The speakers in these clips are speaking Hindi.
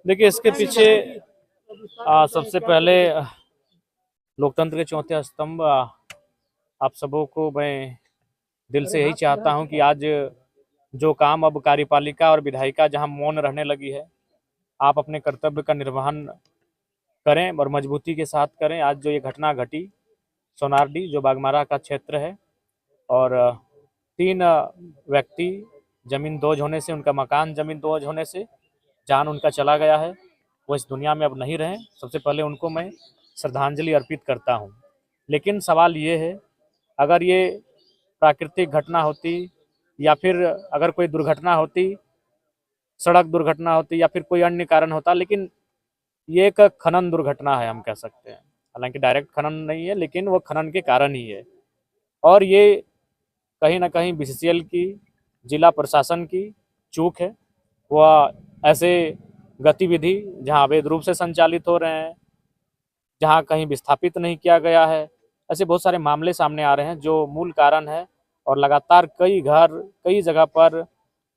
देखिए इसके पीछे सबसे पहले लोकतंत्र के चौथे स्तंभ आप सबों को मैं दिल से यही चाहता हूं कि आज जो काम अब कार्यपालिका और विधायिका जहां मौन रहने लगी है, आप अपने कर्तव्य का निर्वहन करें और मजबूती के साथ करें। आज जो ये घटना घटी सोनारडी जो बागमारा का क्षेत्र है और 3 व्यक्ति जमीन दोज होने से, उनका मकान जमीन दोज होने से जान उनका चला गया है, वो इस दुनिया में अब नहीं रहे। सबसे पहले उनको मैं श्रद्धांजलि अर्पित करता हूं। लेकिन सवाल ये है, अगर ये प्राकृतिक घटना होती या फिर अगर कोई दुर्घटना होती, सड़क दुर्घटना होती या फिर कोई अन्य कारण होता, लेकिन ये एक खनन दुर्घटना है हम कह सकते हैं। हालांकि डायरेक्ट खनन नहीं है, लेकिन वो खनन के कारण ही है। और ये कहीं ना कहीं बीसीसीएल की, जिला प्रशासन की चूक है। वह ऐसे गतिविधि जहां अवैध रूप से संचालित हो रहे हैं, जहां कहीं विस्थापित नहीं किया गया है, ऐसे बहुत सारे मामले सामने आ रहे हैं जो मूल कारण है। और लगातार कई घर, कई जगह पर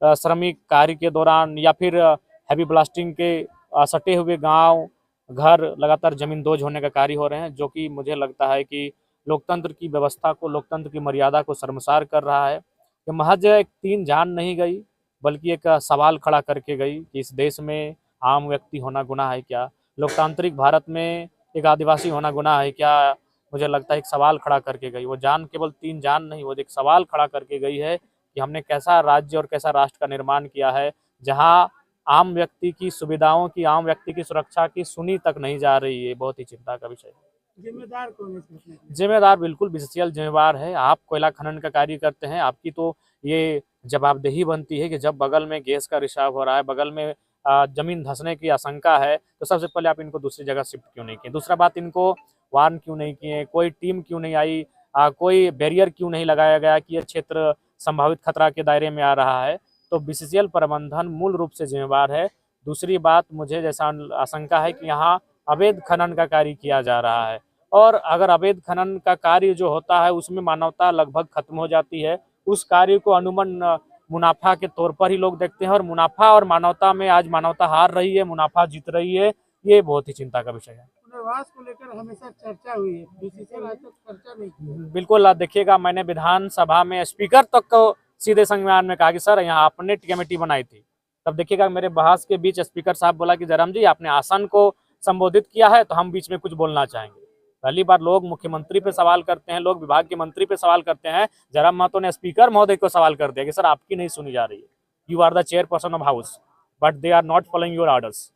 श्रमिक कार्य के दौरान या फिर हैवी ब्लास्टिंग के सटे हुए गांव, घर लगातार जमींदोज होने का कार्य हो रहे हैं, जो कि मुझे लगता है कि लोकतंत्र की व्यवस्था को, लोकतंत्र की मर्यादा को शर्मसार कर रहा है। कि महज एक 3 जान नहीं गई, बल्कि एक सवाल खड़ा करके गई कि इस देश में आम व्यक्ति होना गुनाह है क्या? लोकतांत्रिक भारत में एक आदिवासी होना गुनाह है क्या? मुझे लगता है एक सवाल खड़ा करके गई। वो जान केवल 3 जान नहीं, वो एक सवाल खड़ा करके गई है कि हमने कैसा राज्य और कैसा राष्ट्र का निर्माण किया है, जहाँ आम व्यक्ति की सुविधाओं की, आम व्यक्ति की सुरक्षा की सुनी तक नहीं जा रही है। बहुत ही चिंता का विषय है। जिम्मेदार कौन है? जिम्मेदार बिल्कुल बीसीसीएल जिम्मेवार है। आप कोयला खनन का कार्य करते हैं, आपकी तो ये जवाबदेही बनती है कि जब बगल में गैस का रिसाव हो रहा है, बगल में जमीन धंसने की आशंका है, तो सबसे पहले आप इनको दूसरी जगह शिफ्ट क्यों नहीं किए? दूसरा बात, इनको वार्न क्यों नहीं किए? कोई टीम क्यों नहीं आई? कोई बैरियर क्यों नहीं लगाया गया कि यह क्षेत्र संभावित खतरा के दायरे में आ रहा है? तो बीसीसीएल प्रबंधन मूल रूप से जिम्मेवार है। दूसरी बात, मुझे जैसा आशंका है कि यहाँ अवैध खनन का कार्य किया जा रहा है, और अगर अवैध खनन का कार्य जो होता है उसमें मानवता लगभग खत्म हो जाती है। उस कार्य को अनुमन मुनाफा के तौर पर ही लोग देखते हैं, और मुनाफा और मानवता में आज मानवता हार रही है, मुनाफा जीत रही है। ये बहुत ही चिंता का विषय है। पुनर्वास को लेकर हमेशा चर्चा हुई है, बीसीसीएल आज तक चर्चा नहीं की। बिल्कुल देखिएगा, मैंने विधानसभा में स्पीकर तक को सीधे संज्ञान में कहा कि सर यहाँ आपने कमेटी बनाई थी। तब देखिएगा मेरे बहस के बीच स्पीकर साहब बोला कि जयराम जी आपने आसन को संबोधित किया है, तो हम बीच में कुछ बोलना चाहेंगे। पहली बार लोग मुख्यमंत्री पे सवाल करते हैं, लोग विभाग के मंत्री पे सवाल करते हैं। जयराम महतो ने स्पीकर महोदय को सवाल कर दिया कि सर आपकी नहीं सुनी जा रही है, you are the chairperson of house but they are not following your orders.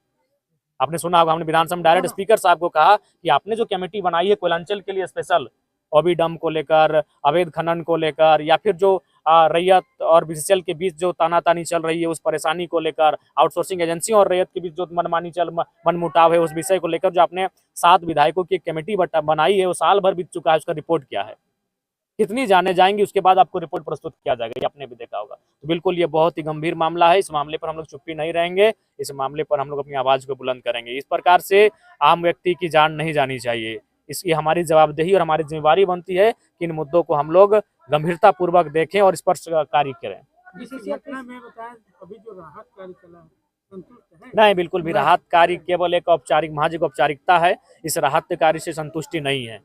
आपने सुना होगा, हमने विधानसभा में डायरेक्ट स्पीकर साहब को कहा कि आपने जो कमेटी बनाई है कोयलांचल के लिए स्पेशल, ओबीडम को लेकर, अवैध खनन को लेकर, या फिर जो रैयत और बीसीसीएल के बीच जो तानातानी चल रही है उस परेशानी को लेकर, आउटसोर्सिंग एजेंसी और रैयत के बीच जो मनमुटाव है उस विषय को लेकर, जो आपने 7 विधायकों की एक कमेटी बनाई है, वो साल भर बीत चुका है, उसका रिपोर्ट क्या है? कितनी जाने जाएंगी, उसके बाद आपको रिपोर्ट प्रस्तुत किया जाएगा, ये आपने भी देखा होगा। तो बिल्कुल ये बहुत ही गंभीर मामला है। इस मामले पर हम लोग चुप्पी नहीं रहेंगे, इस मामले पर हम लोग अपनी आवाज को बुलंद करेंगे। इस प्रकार से आम व्यक्ति की जान नहीं जानी चाहिए। इसकी हमारी जवाबदेही और हमारी जिम्मेवारी बनती है कि इन मुद्दों को हम लोग गंभीरता पूर्वक देखें और इस पर कार्य करें। अभी जो राहत कार्य चला है, संतुष्ट है? नहीं, बिल्कुल भी राहत कार्य केवल एक औपचारिक, महज एक औपचारिकता है। इस राहत कार्य से संतुष्टि नहीं है।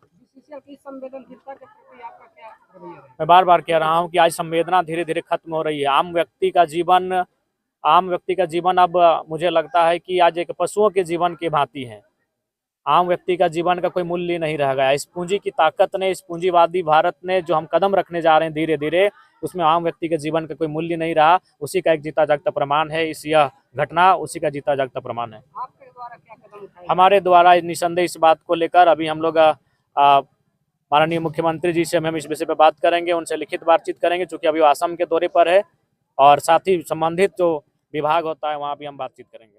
मैं बार बार कह रहा हूं कि आज संवेदना धीरे धीरे खत्म हो रही है। आम व्यक्ति का जीवन अब मुझे लगता है कि आज एक पशुओं के जीवन की भांति है। आम व्यक्ति का जीवन का कोई मूल्य नहीं रह गया। इस पूंजी की ताकत ने, इस पूंजीवादी भारत ने जो हम कदम रखने जा रहे हैं धीरे धीरे, उसमें आम व्यक्ति के जीवन का कोई मूल्य नहीं रहा। उसी का एक जीता जागता प्रमाण है यह घटना, उसी का जीता जागता प्रमाण है। आपके द्वारा क्या कदम उठाए? हमारे द्वारा निसंदेह इस बात को लेकर अभी हम लोग माननीय मुख्यमंत्री जी से हम इस विषय पर बात करेंगे, उनसे लिखित बातचीत करेंगे, चूंकि अभी वो असम के दौरे पर है, और साथ ही संबंधित जो विभाग होता है वहाँ भी हम बातचीत करेंगे।